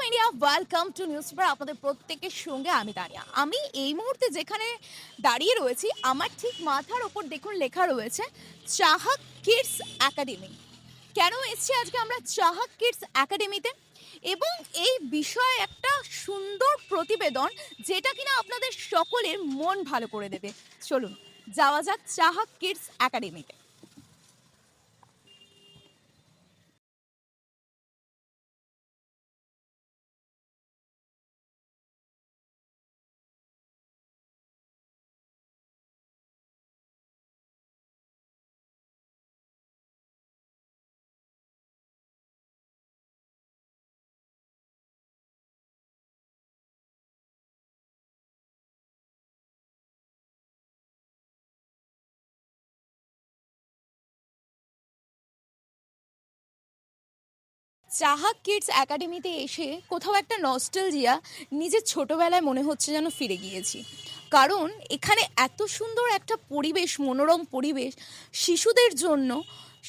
India, welcome to news paper. আপনাদের প্রত্যেকের সঙ্গে আমি দাঁড়িয়ে। আমি এই মুহূর্তে যেখানে দাঁড়িয়ে রয়েছি, আমার ঠিক মাথার ওপর দেখুন লেখা রয়েছে চাহাক কিডস একাডেমি। কেন এসেছি আজকে আমরা চাহাক কিডস একাডেমিতে, এবং এই বিষয়ে একটা সুন্দর প্রতিবেদন যেটা কিনা আপনাদের সকলের মন ভালো করে দেবে। চলুন যাওয়া যাক চাহাক কিডস একাডেমিতে। চাহাক কিডস একাডেমিতে এসে কোথাও একটা নস্টালজিয়া, নিজের ছোটবেলায় মনে হচ্ছে যেন ফিরে গিয়েছি। কারণ এখানে এত সুন্দর একটা পরিবেশ, মনোরম পরিবেশ শিশুদের জন্য,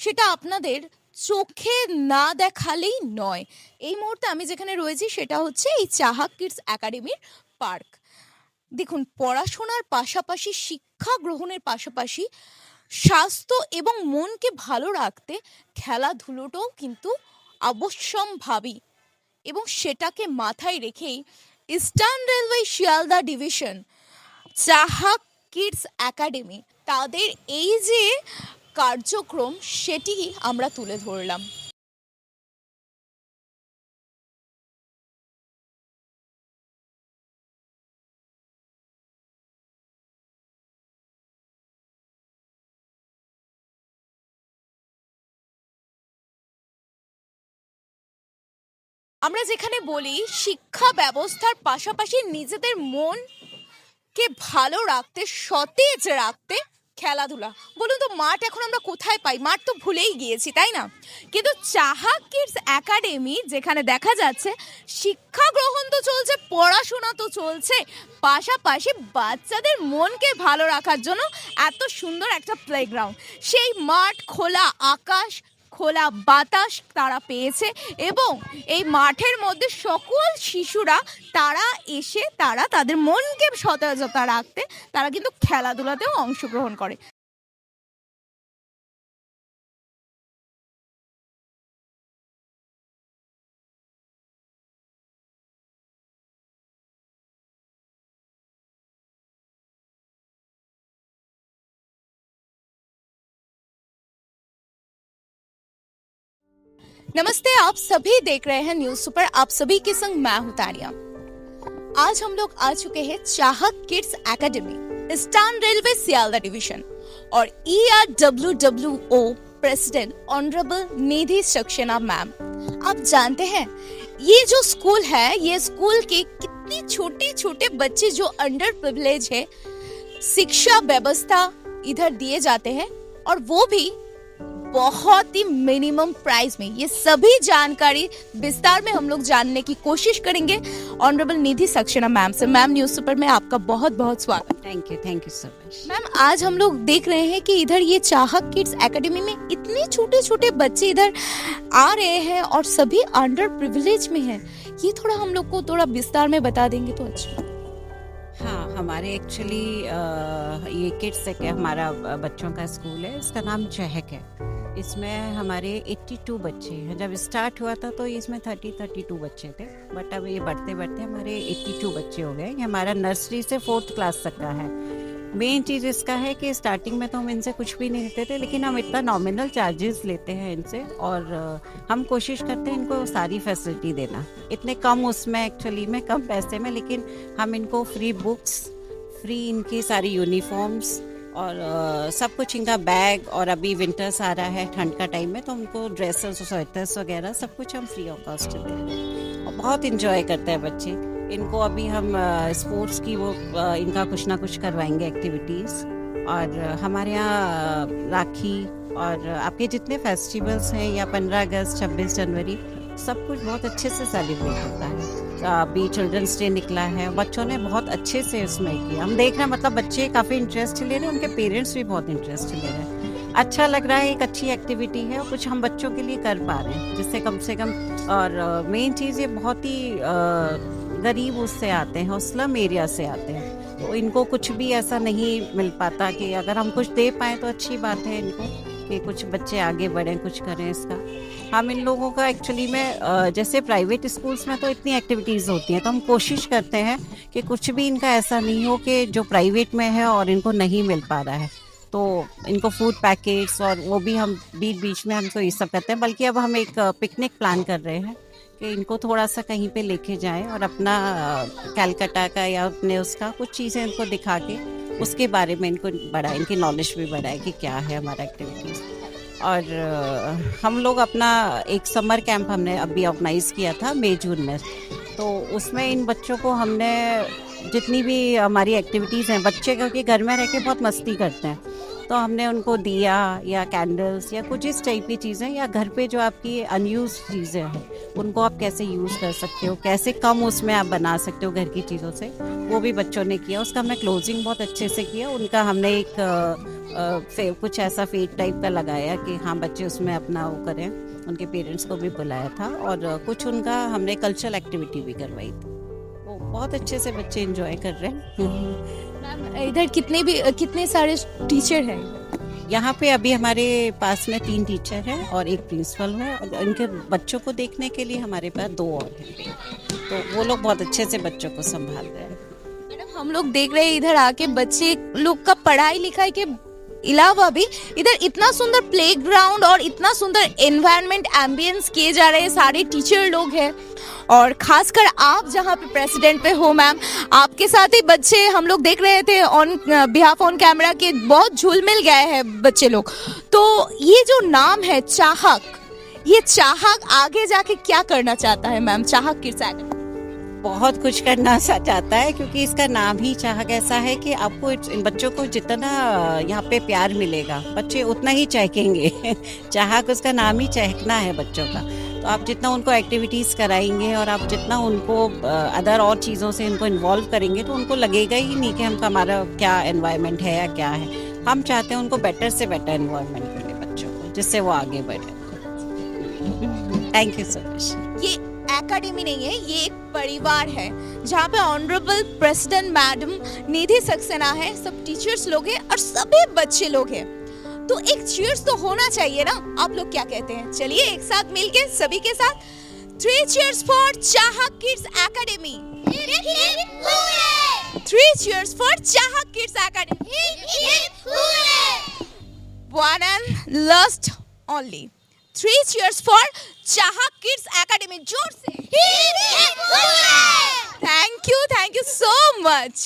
সেটা আপনাদের চোখে না দেখালেই নয়। এই মুহূর্তে আমি যেখানে রয়েছি সেটা হচ্ছে এই চাহাক কিডস একাডেমির পার্ক। দেখুন, পড়াশোনার পাশাপাশি, শিক্ষা গ্রহণের পাশাপাশি স্বাস্থ্য এবং মনকে ভালো রাখতে খেলাধুলোটাও কিন্তু অবশ্যম্ভাবী, এবং সেটাকে মাথায় রেখেই eastern railway Sealdah division Chahak kids academy তাদের এই যে কার্যক্রম, সেটি আমরা তুলে ধরলাম। আমরা যেখানে বলি শিক্ষা ব্যবস্থার পাশাপাশি নিজেদের মনকে ভালো রাখতে, সতেজ রাখতে খেলাধুলা, বলুন তো মাঠ এখন আমরা কোথায় পাই? মাঠ তো ভুলেই গিয়েছি, তাই না? কিন্তু চাহাক কিডস একাডেমি যেখানে দেখা যাচ্ছে শিক্ষা গ্রহণ তো চলছে, পড়াশোনা তো চলছে, পাশাপাশি বাচ্চাদের মনকে ভালো রাখার জন্য এত সুন্দর একটা প্লেগ্রাউন্ড, সেই মাঠ, খোলা আকাশ, খোলা বাতাস তারা পেয়েছে, এবং এই মাঠের মধ্যে সকল শিশুরা তারা এসে তারা তাদের মনকে সতেজতা রাখতে তারা কিন্তু খেলাধুলাতেও অংশগ্রহণ করে। नमस्ते, आप सभी देख रहे हैं न्यूज सुपर। आप सभी के संग मैं हूं तानिया। आज हम लोग आ चुके हैं चाहक kids academy, eastern railway Sealdah division, और ERWWO प्रेसिडेंट ऑनरेबल निधि सक्सेना मैम। आप जानते हैं ये जो स्कूल है, ये स्कूल के कितनी छोटे छोटे बच्चे जो अंडर प्रिविलेज है, शिक्षा व्यवस्था इधर दिए जाते हैं, और वो भी बहुत ही मिनिमम प्राइस में। ये सभी जानकारी विस्तार में हम लोग जानने की कोशिश करेंगे ऑनरेबल निधि सक्सेना मैम से। मैम, न्यूज सुपर में आपका बहुत बहुत स्वागत। Thank you so much. Ma'am, आज हम लोग देख रहे हैं कि इधर ये चाहक किड्स एकेडमी में इतने छोटे छोटे बच्चे इधर आ रहे हैं और सभी अंडर प्रिविलेज में हैं। ये थोड़ा हम लोग को थोड़ा विस्तार में बता देंगे तो अच्छा। हाँ, हमारे एक्चुअली ये किड्स है, हमारा बच्चों का स्कूल है, इसका नाम चहक है। इसमें हमारे 82 बच्चे हैं। जब स्टार्ट हुआ था तो इसमें 32 बच्चे थे, बट अब ये बढ़ते बढ़ते हमारे 82 बच्चे हो गए। ये हमारा नर्सरी से 4th क्लास तक का है। मेन चीज़ इसका है कि स्टार्टिंग में तो हम इनसे कुछ भी नहीं लेते थे, लेकिन हम इतना नॉमिनल चार्जेस लेते हैं इनसे, और हम कोशिश करते हैं इनको सारी फैसिलिटी देना, इतने कम उसमें एक्चुअली में कम पैसे में, लेकिन हम इनको फ्री बुक्स, फ्री इनकी सारी यूनिफॉर्म्स और सब कुछ, इनका बैग, और अभी विंटर्स आ रहा है, ठंड का टाइम में, तो उनको ड्रेसेस, स्वेटर्स वगैरह सब कुछ हम फ्री ऑफ कॉस्ट देते हैं, और बहुत इंजॉय करते हैं बच्चे। इनको अभी हम स्पोर्ट्स की वो इनका कुछ ना कुछ करवाएंगे एक्टिविटीज़, और हमारे यहाँ राखी और आपके जितने फेस्टिवल्स हैं, या 15 अगस्त, 26 जनवरी, सब कुछ बहुत अच्छे से सेलिब्रेट होता है। अभी चिल्ड्रंस डे निकला है, बच्चों ने बहुत अच्छे से उसमें किया। हम देख रहे हैं, मतलब बच्चे काफ़ी इंटरेस्ट ले रहे हैं, उनके पेरेंट्स भी बहुत इंटरेस्ट ले रहे हैं। अच्छा लग रहा है, एक अच्छी एक्टिविटी है, और कुछ हम बच्चों के लिए कर पा रहे हैं, जिससे कम और मेन चीज़ ये बहुत ही गरीब उससे आते हैं और स्लम एरिया से आते हैं, तो इनको कुछ भी ऐसा नहीं मिल पाता कि अगर हम कुछ दे पाएँ तो अच्छी बात है इनको, कि कुछ बच्चे आगे बढ़ें, कुछ करें इसका। हम इन लोगों का एक्चुअली में जैसे प्राइवेट स्कूल्स में तो इतनी एक्टिविटीज़ होती हैं, तो हम कोशिश करते हैं कि कुछ भी इनका ऐसा नहीं हो कि जो प्राइवेट में है और इनको नहीं मिल पा रहा है, तो इनको फूड पैकेट्स और वो भी हम बीच बीच में हमको ये सब करते हैं। बल्कि अब हम एक पिकनिक प्लान कर रहे हैं कि इनको थोड़ा सा कहीं पे लेके जाएं और अपना कैलकाटा का या अपने उसका कुछ चीज़ें इनको दिखा के उसके बारे में इनको बढ़ाएं, इनकी नॉलेज भी बढ़ाए कि क्या है हमारा एक्टिविटीज़। और हम लोग अपना एक समर कैंप हमने अभी ऑर्गेनाइज़ किया था मई जून में, तो उसमें इन बच्चों को हमने जितनी भी हमारी एक्टिविटीज़ हैं, बच्चे क्योंकि घर में रह के बहुत मस्ती करते हैं, तो हमने उनको दिया या कैंडल्स या कुछ इस टाइप की चीज़ें, या घर पे जो आपकी अनयूज चीज़ें हैं उनको आप कैसे यूज़ कर सकते हो, कैसे कम उसमें आप बना सकते हो घर की चीज़ों से, वो भी बच्चों ने किया। उसका हमने क्लोजिंग बहुत अच्छे से किया। उनका हमने एक कुछ ऐसा फेट टाइप का लगाया कि हाँ बच्चे उसमें अपना वो करें, उनके पेरेंट्स को भी बुलाया था और कुछ उनका हमने कल्चरल एक्टिविटी भी करवाई थी। वो बहुत अच्छे से बच्चे एंजॉय कर रहे हैं। मैम इधर कितने सारे टीचर हैं? यहाँ पे अभी हमारे पास में 3 टीचर हैं और एक प्रिंसिपल है, और इनके बच्चों को देखने के लिए हमारे पास 2 और हैं, तो वो लोग बहुत अच्छे से बच्चों को संभाल रहे हैं। मैडम हम लोग देख रहे हैं इधर आके बच्चे लोग का पढ़ाई लिखाई के अलावा भी इधर इतना सुंदर प्लेग्राउंड और इतना सुंदर एनवायरनमेंट एम्बियंस किए जा रहे हैं, सारे टीचर लोग हैं, और खासकर आप जहाँ पे प्रेसिडेंट पे हो मैम, आपके साथ ही बच्चे हम लोग देख रहे थे ऑन बिहाफ ऑन कैमरा के बहुत झूल मिल गए हैं बच्चे लोग। तो ये जो नाम है चाहक, ये चाहक आगे जाके क्या करना चाहता है मैम? चाहक किड्स एकेडमी बहुत कुछ करना सा चाहता है, क्योंकि इसका नाम ही चाहक ऐसा है कि आपको इन बच्चों को जितना यहाँ पे प्यार मिलेगा बच्चे उतना ही चहकेंगे। चाहक उसका नाम ही चहकना है बच्चों का। तो आप जितना उनको एक्टिविटीज़ कराएंगे और आप जितना उनको अदर और चीज़ों से इनको इन्वॉल्व करेंगे, तो उनको लगेगा ही नहीं कि हमारा क्या एनवायरनमेंट है या क्या है। हम चाहते हैं उनको बेटर से बेटर एनवायरनमेंट मिले बच्चों को, जिससे वो आगे बढ़े। Thank you so much. ये एकेडमी नहीं है, ये एक परिवार है जहाँ पे ऑनरेबल प्रेसिडेंट मैडम निधि सक्सेना है, सब टीचर्स लोग हैं और सभी बच्चे लोग हैं। तो एक चीयर्स तो होना चाहिए ना, आप लोग क्या कहते हैं? चलिए एक साथ मिलके सभी के साथ 3 cheers for चाहक किड्स एकेडमी। 3 cheers for चाहक kids academy. One and last only 3 cheers for चाहक किड्स एकेडमी। जोर से थैंक यू सो मच।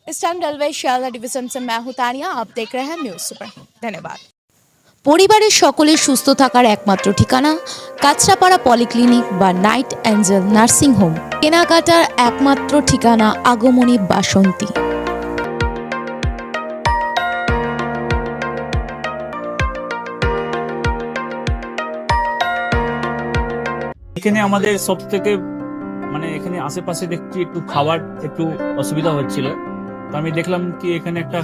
इस टाइम रेलवे शियालदह डिवीजन से मैं हूं तानिया, आप देख रहे हैं न्यूज़ सुपर। धन्यवाद। পরিবারের সকলের সুস্থ থাকার একমাত্র ঠিকানা কাঁচরাপাড়া পলিক্লিনিক বা নাইট অ্যাঞ্জেল নার্সিং হোম, কেনাকাটার একমাত্র ঠিকানা আগমনী বাসন্তী। এখানে আমাদের সব থেকে মানে এখানে আশেপাশে দেখছি একটু খাবার একটু অসুবিধা হচ্ছিল, তো আমি দেখলাম কি এখানে একটা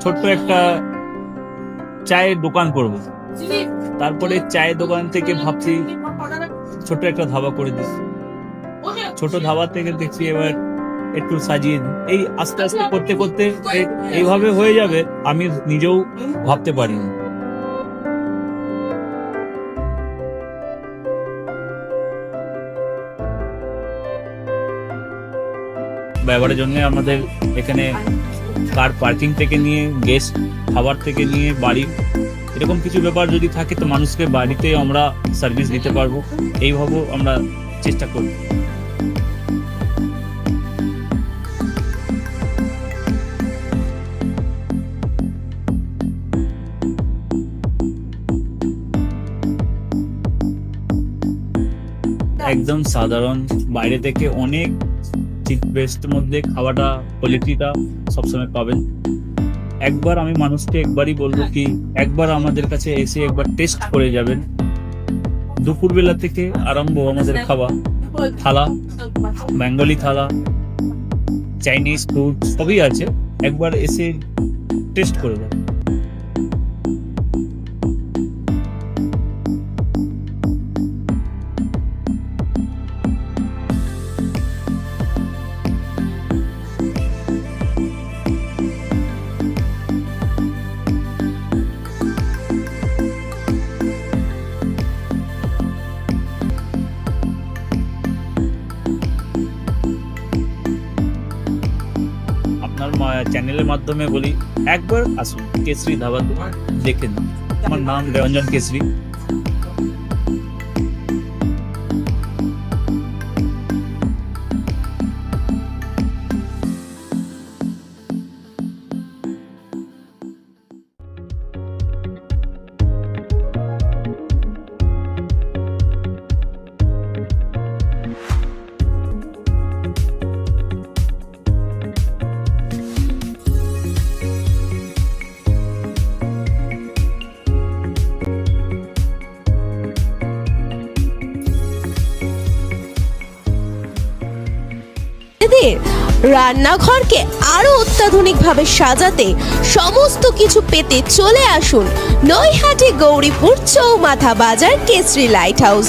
ছোট্ট একটা চায়ের দোকান করব। তারপরে চায়ের দোকান থেকে ভাবছি ছোট একটা ধাবা করে দিই। ছোট ধাবা থেকে দেখছি এবার একটু সাজিয়ে দিই। এই আস্তে আস্তে করতে করতে এইভাবে হয়ে যাবে আমি নিজেও ভাবতে পারিনি। ব্যবহারের জন্য আমাদের এখানে কার পার্কিং থেকে নিয়ে গেস্ট খাবার থেকে নিয়ে বাড়ি এরকম কিছু ব্যাপার যদি থাকে তো মানুষকে বাড়িতে আমরা সার্ভিস দিতে পারবো, এইভাবেও আমরা চেষ্টা করব। একদম সাধারণ, বাইরে থেকে অনেক চিপ বেস্ট মধ্যে খাওয়াটা কোয়ালিটিটা সবসময় পাবেন। একবার আমি মানুষকে একবারই বলবো কি একবার আমাদের কাছে এসে একবার টেস্ট করে যাবেন। দুপুরবেলা থেকে আরম্ভ আমাদের খাওয়া, থালা, বেঙ্গলি থালা, চাইনিজ ফুড সবই আছে, একবার এসে টেস্ট করে যাবেন। চ্যানেলের মাধ্যমে বলি একবার আসুন কেশরী ধাবাতে দেখে নিন। আমার নাম রঞ্জন কেশরী। এদের রান্নাঘরকে আরো অত্যাধুনিকভাবে সাজাতে সমস্ত কিছু পেতে চলে আসুন নৈহাটি গৌরীপুর চৌমাথা বাজার কেশরী লাইট হাউস।